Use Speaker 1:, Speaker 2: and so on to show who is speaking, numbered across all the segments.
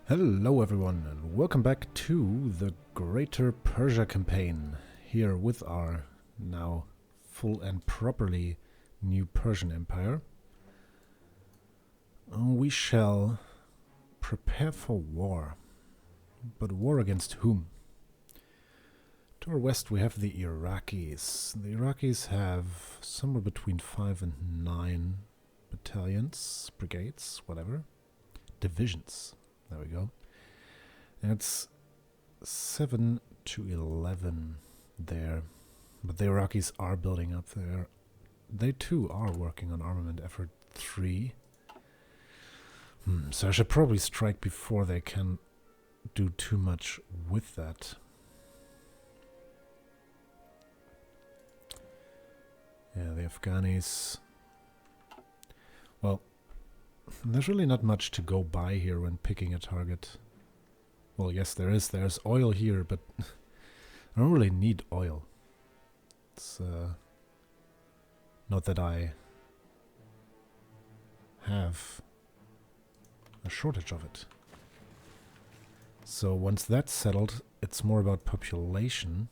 Speaker 1: Hello everyone and welcome back to the Greater Persia campaign, here with our now full and properly new Persian Empire. We shall prepare for war, but war against whom? To our west we have the Iraqis. The Iraqis have somewhere between 5 and 9 battalions, brigades, whatever, divisions. There we go. And it's 7 to 11 there. But the Iraqis are building up there. They too are working on armament effort 3. So I should probably strike before they can do too much with that. Yeah, the Afghanis. Well, there's really not much to go by here when picking a target. Well, yes, there is. There's oil here, but I don't really need oil. It's not that I have a shortage of it. So once that's settled, it's more about population.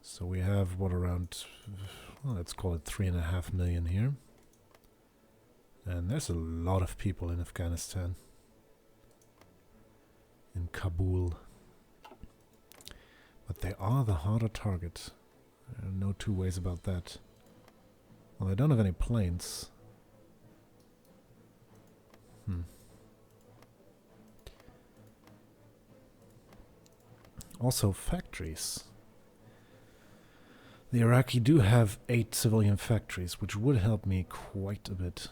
Speaker 1: So we have, what, around, well, let's call it 3.5 million here. And there's a lot of people in Afghanistan. In Kabul. But they are the harder target. There are no two ways about that. Well, they don't have any planes. Also factories. The Iraqi do have 8 civilian factories, which would help me quite a bit.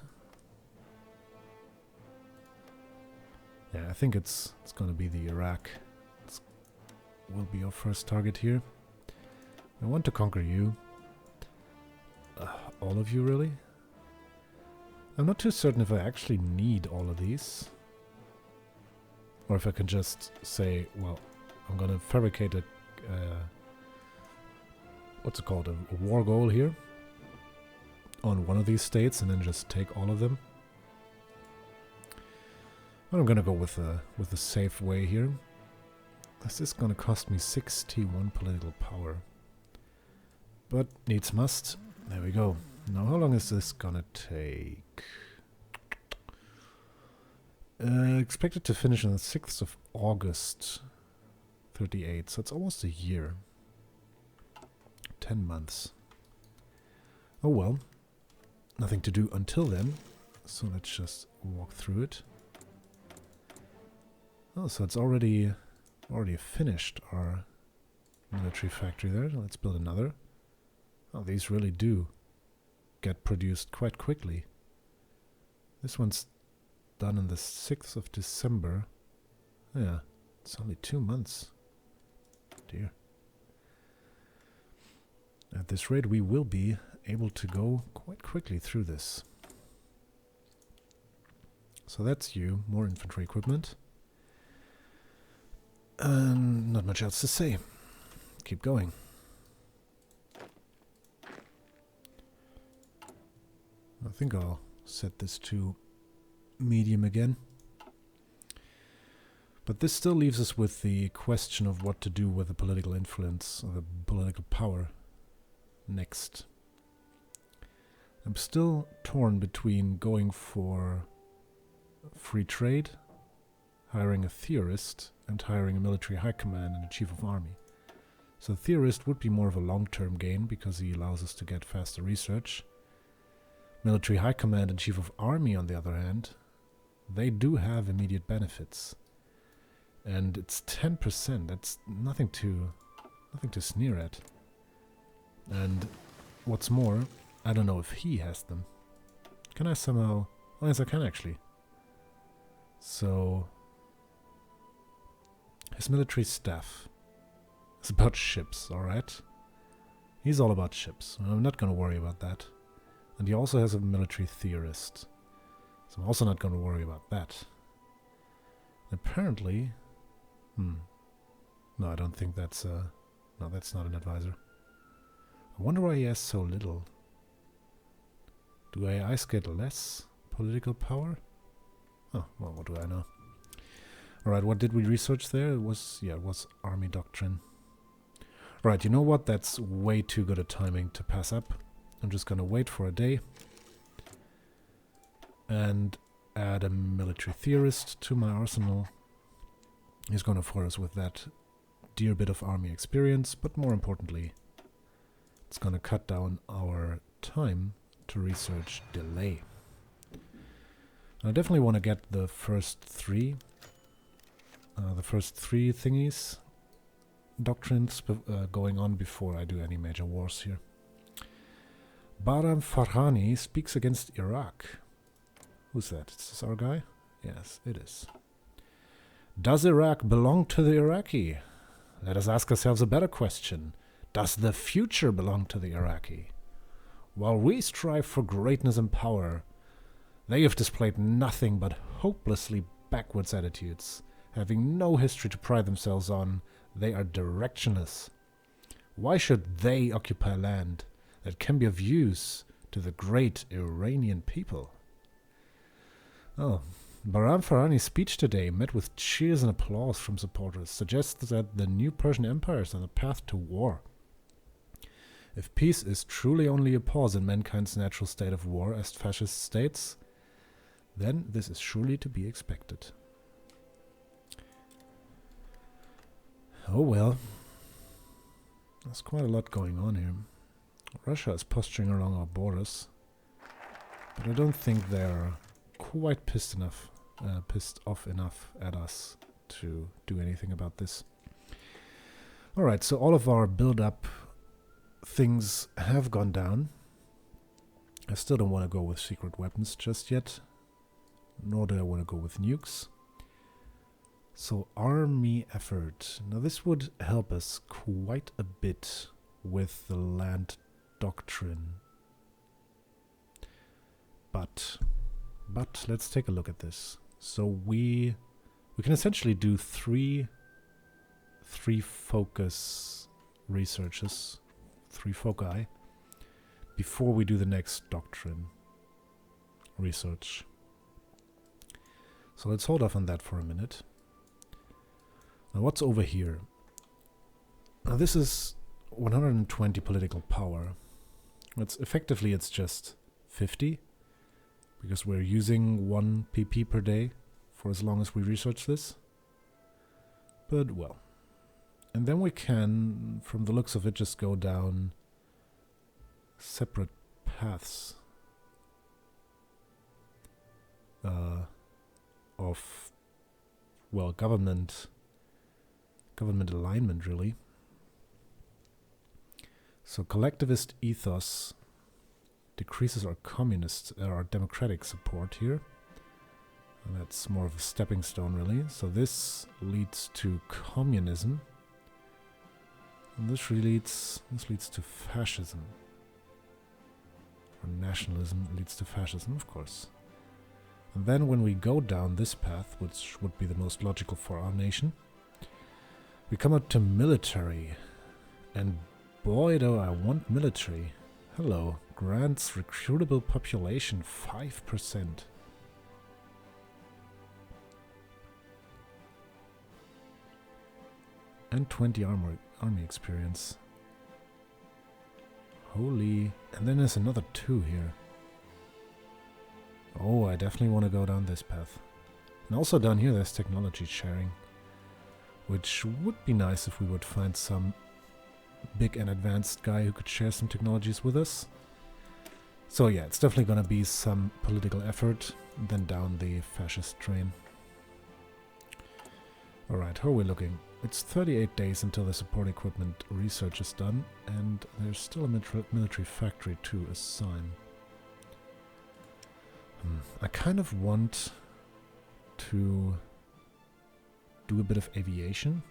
Speaker 1: Yeah, I think it's going to be the Iraq. It will be our first target here. I want to conquer you. All of you, really? I'm not too certain if I actually need all of these. Or if I can just say, well, I'm going to fabricate a... what's it called? A war goal here. On one of these states and then just take all of them. But I'm gonna go with a safe way here. This is gonna cost me 61 political power. But needs must. There we go. Now how long is this gonna take? Expected to finish on the 6th of August 38, so it's almost a year. 10 months. Oh well. Nothing to do until then. So let's just walk through it. Oh, so it's already finished, our military factory there. Let's build another. Oh, these really do get produced quite quickly. This one's done on the 6th of December. Yeah, it's only 2 months. Dear. At this rate, we will be able to go quite quickly through this. So that's you. More infantry equipment. Not much else to say. Keep going. I think I'll set this to medium again. But this still leaves us with the question of what to do with the political influence, or the political power, next. I'm still torn between going for free trade, hiring a theorist, and hiring a military high command and a chief of army. So the theorist would be more of a long-term gain because he allows us to get faster research. Military high command and chief of army, on the other hand, they do have immediate benefits. And it's 10%. That's nothing to sneer at. And what's more, I don't know if he has them. Can I somehow... Oh yes, I can actually. So... his military staff is about ships, alright? He's all about ships. I'm not going to worry about that. And he also has a military theorist. So I'm also not going to worry about that. Apparently... No, I don't think that's no, that's not an advisor. I wonder why he has so little. Do AIs get less political power? Oh, well, what do I know? Alright, what did we research there? It was army doctrine. Right, you know what? That's way too good a timing to pass up. I'm just gonna wait for a day and add a military theorist to my arsenal. He's gonna afford us with that dear bit of army experience, but more importantly, it's gonna cut down our time to research delay. I definitely want to get the first three thingies, doctrines going on before I do any major wars here. Bahram Farhani speaks against Iraq. Who's that? Is this our guy? Yes, it is. Does Iraq belong to the Iraqi? Let us ask ourselves a better question. Does the future belong to the Iraqi? While we strive for greatness and power, they have displayed nothing but hopelessly backwards attitudes. Having no history to pride themselves on, they are directionless. Why should they occupy land that can be of use to the great Iranian people? Oh, Bahram Farhani's speech today, met with cheers and applause from supporters, suggests that the new Persian Empire is on the path to war. If peace is truly only a pause in mankind's natural state of war as fascist states, then this is surely to be expected. Oh well. There's quite a lot going on here. Russia is posturing along our borders, but I don't think they're quite pissed off enough at us to do anything about this. Alright, so all of our build-up things have gone down. I still don't want to go with secret weapons just yet, nor do I want to go with nukes. So army effort. Now this would help us quite a bit with the land doctrine. But let's take a look at this. So we can essentially do three focus researches, 3 foci, before we do the next doctrine research. So let's hold off on that for a minute. Now what's over here? Now this is 120 political power. It's just 50, because we're using 1 PP per day for as long as we research this. But well. And then we can, from the looks of it, just go down separate paths of, well, government alignment, really. So collectivist ethos decreases our democratic support here. And that's more of a stepping stone, really. So this leads to communism. And this leads to fascism. Or nationalism leads to fascism, of course. And then when we go down this path, which would be the most logical for our nation, we come up to military. And boy, do I want military. Hello. Grants recruitable population 5%. And 20 army experience. Holy. And then there's another 2 here. Oh, I definitely want to go down this path. And also down here there's technology sharing, which would be nice if we would find some big and advanced guy who could share some technologies with us. So yeah, it's definitely going to be some political effort, and then down the fascist train. Alright, how are we looking? It's 38 days until the support equipment research is done, and there's still a military factory to assign. I kind of want to do a bit of aviation.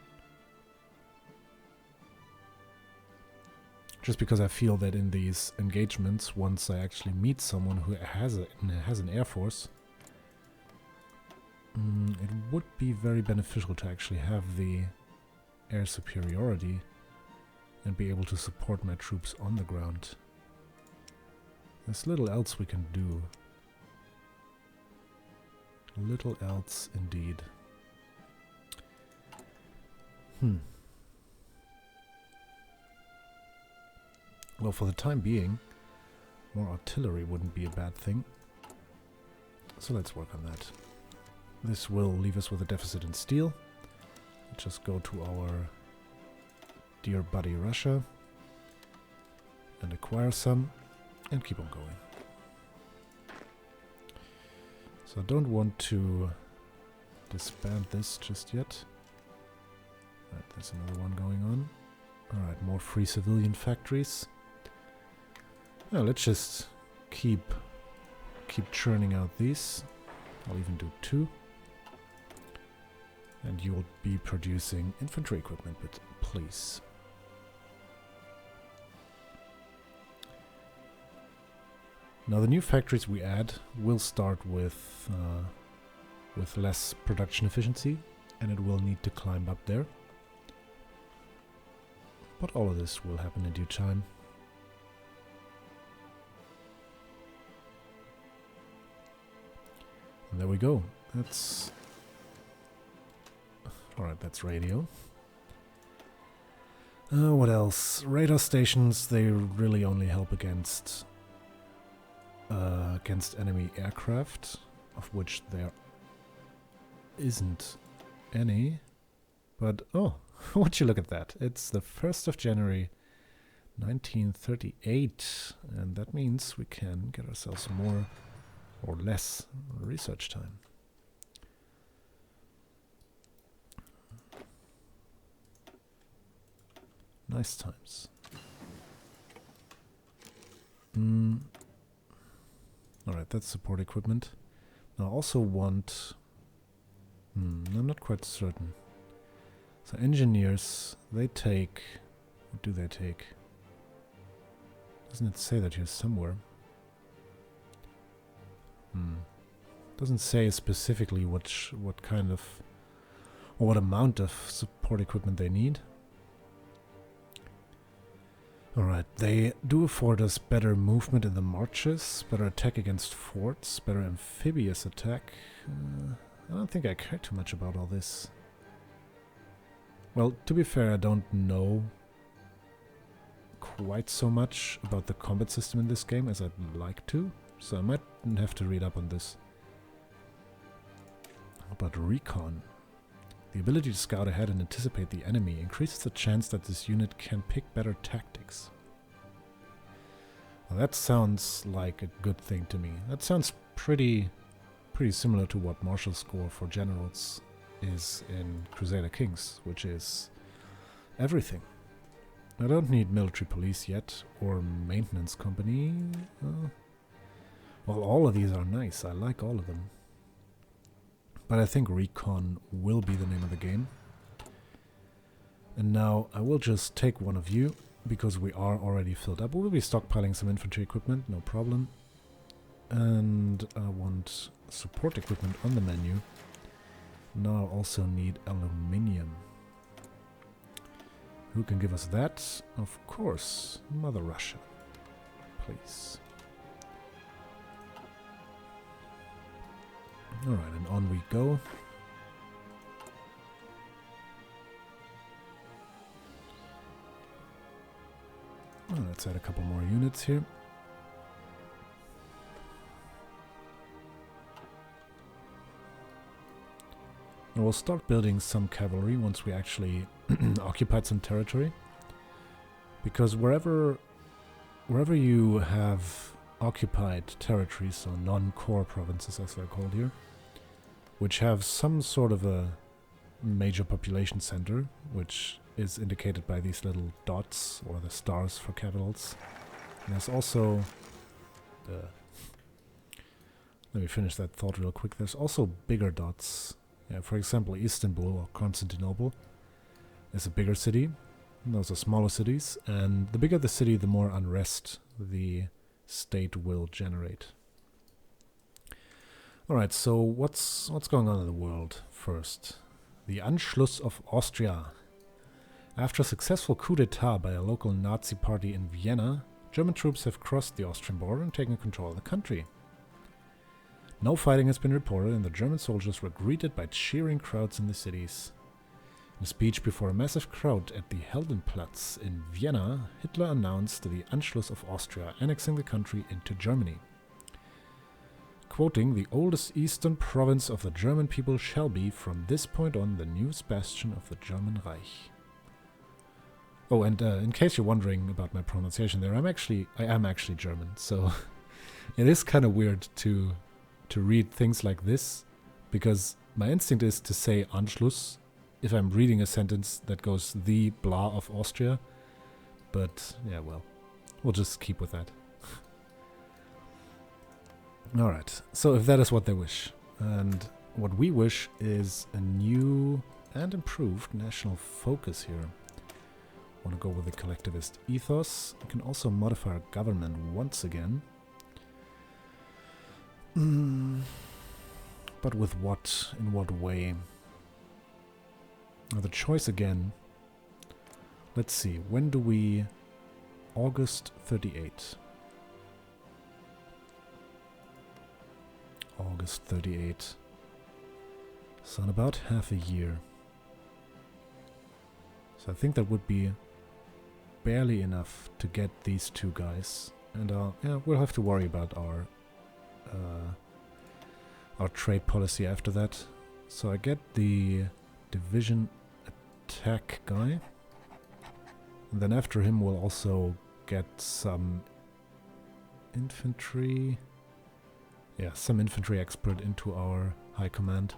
Speaker 1: Just because I feel that in these engagements, once I actually meet someone who has an air force, it would be very beneficial to actually have the air superiority and be able to support my troops on the ground. There's little else we can do. Little else indeed. Well, for the time being, more artillery wouldn't be a bad thing. So let's work on that. This will leave us with a deficit in steel. Just go to our dear buddy Russia and acquire some and keep on going. So I don't want to disband this just yet. Right, there's another one going on. Alright, more free civilian factories. Well, let's just keep churning out these. I'll even do 2. And you'll be producing infantry equipment, but please. Now the new factories we add will start with less production efficiency, and it will need to climb up there. But all of this will happen in due time. And there we go. That's... Alright, that's radio. What else? Radar stations, they really only help against enemy aircraft, of which there isn't any. But, oh, would you look at that. It's the 1st of January 1938, and that means we can get ourselves more or less research time. Nice times. Alright, that's support equipment. Now I also want... I'm not quite certain. So engineers, they take... What do they take? Doesn't it say that here somewhere? Doesn't say specifically what kind of... or what amount of support equipment they need. Alright, they do afford us better movement in the marches, better attack against forts, better amphibious attack. I don't think I care too much about all this. Well, to be fair, I don't know quite so much about the combat system in this game as I'd like to, so I might have to read up on this. But recon. The ability to scout ahead and anticipate the enemy increases the chance that this unit can pick better tactics. Well, that sounds like a good thing to me. That sounds pretty similar to what Marshall Score for Generals is in Crusader Kings, which is everything. I don't need military police yet, or maintenance company. Well, all of these are nice. I like all of them. But I think recon will be the name of the game. And now I will just take one of you, because we are already filled up. We'll be stockpiling some infantry equipment, no problem. And I want support equipment on the menu. Now I also need aluminium. Who can give us that? Of course, Mother Russia. Please. Alright, and on we go. Oh, let's add a couple more units here. And we'll start building some cavalry once we actually occupied some territory. Because wherever you have occupied territories, so non-core provinces as they're called here, which have some sort of a major population center, which is indicated by these little dots, or the stars for capitals. And there's also the... Let me finish that thought real quick. There's also bigger dots. Yeah, for example, Istanbul or Constantinople is a bigger city. And those are smaller cities. And the bigger the city, the more unrest the state will generate. Alright, so what's going on in the world first? The Anschluss of Austria. After a successful coup d'etat by a local Nazi party in Vienna, German troops have crossed the Austrian border and taken control of the country. No fighting has been reported, and the German soldiers were greeted by cheering crowds in the cities. In a speech before a massive crowd at the Heldenplatz in Vienna, Hitler announced the Anschluss of Austria, annexing the country into Germany. Quoting, "The oldest eastern province of the German people shall be, from this point on, the newest bastion of the German Reich." Oh, and in case you're wondering about my pronunciation there, I am actually German, so it is kind of weird to read things like this, because my instinct is to say Anschluss if I'm reading a sentence that goes the blah of Austria, but yeah, well, we'll just keep with that. Alright, so if that is what they wish, and what we wish is a new and improved national focus here. Want to go with the collectivist ethos. We can also modify our government once again. But with what? In what way? Now the choice again. Let's see, when do we... August 38. August 38. So in about half a year. So I think that would be barely enough to get these two guys. And yeah, we'll have to worry about our trade policy after that. So I get the division attack guy. And then after him we'll also get some infantry. Yeah, some infantry expert into our high command.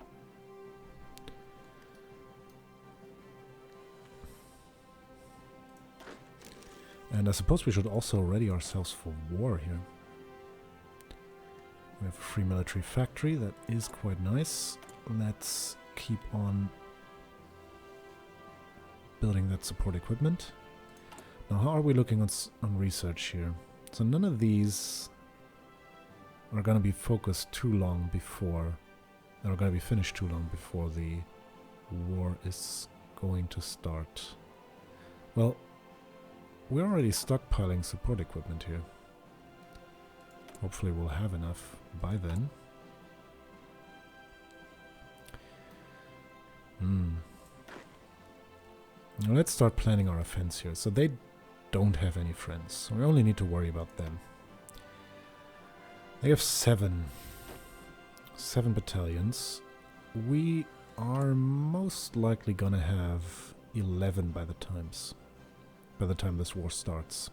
Speaker 1: And I suppose we should also ready ourselves for war here. We have a free military factory, that is quite nice. Let's keep on building that support equipment. Now how are we looking on research here? So none of these are going to be focused too long before, are going to be finished too long before the war is going to start. Well, we're already stockpiling support equipment here. Hopefully we'll have enough by then. Now let's start planning our offense here. So they don't have any friends, so we only need to worry about them. They have 7 battalions. We are most likely gonna have 11 by the time this war starts.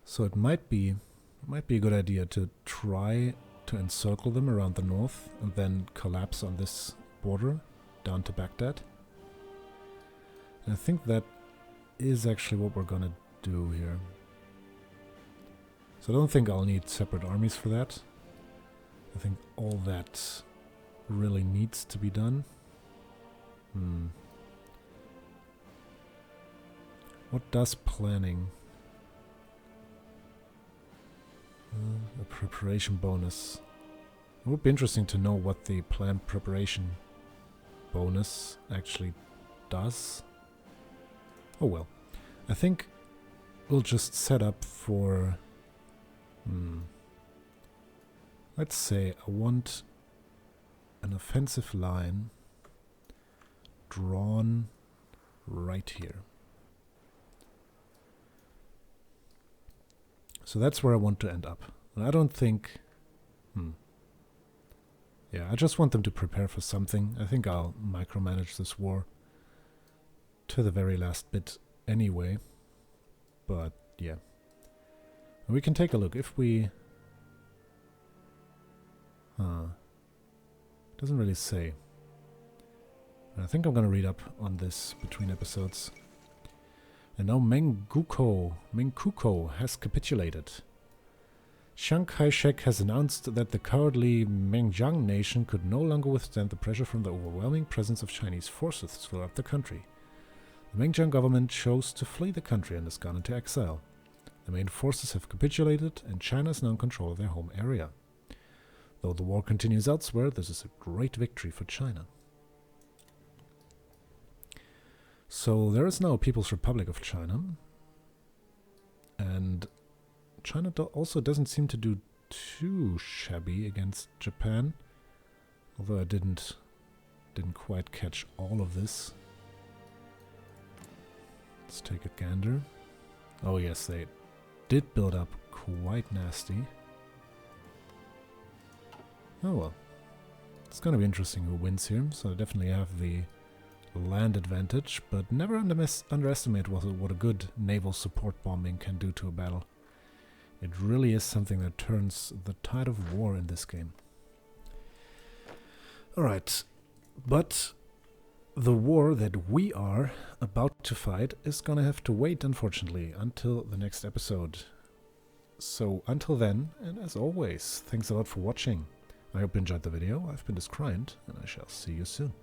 Speaker 1: So it might be a good idea to try to encircle them around the north and then collapse on this border down to Baghdad. And I think that is actually what we're gonna do here. So I don't think I'll need separate armies for that. I think all that really needs to be done. What does planning? A preparation bonus. It would be interesting to know what the planned preparation bonus actually does. Oh well. I think we'll just set up for... let's say I want an offensive line drawn right here. So that's where I want to end up. And I don't think... Yeah, I just want them to prepare for something. I think I'll micromanage this war to the very last bit anyway. But, yeah. And we can take a look. If we... Doesn't really say. I think I'm gonna read up on this between episodes. And now Mengkuko has capitulated. Chiang Kai-shek has announced that the cowardly Mengjiang nation could no longer withstand the pressure from the overwhelming presence of Chinese forces throughout the country. The Mengjiang government chose to flee the country and has gone into exile. The main forces have capitulated and China is now in control of their home area. Though the war continues elsewhere, this is a great victory for China. So there is now a People's Republic of China. And China also doesn't seem to do too shabby against Japan, although I didn't quite catch all of this. Let's take a gander. Oh yes, they did build up quite nasty. Oh well. It's gonna be interesting who wins here, so I definitely have the land advantage, but never underestimate what a good naval support bombing can do to a battle. It really is something that turns the tide of war in this game. Alright, but the war that we are about to fight is gonna have to wait, unfortunately, until the next episode. So until then, and as always, thanks a lot for watching. I hope you enjoyed the video. I've been Discryant, and I shall see you soon.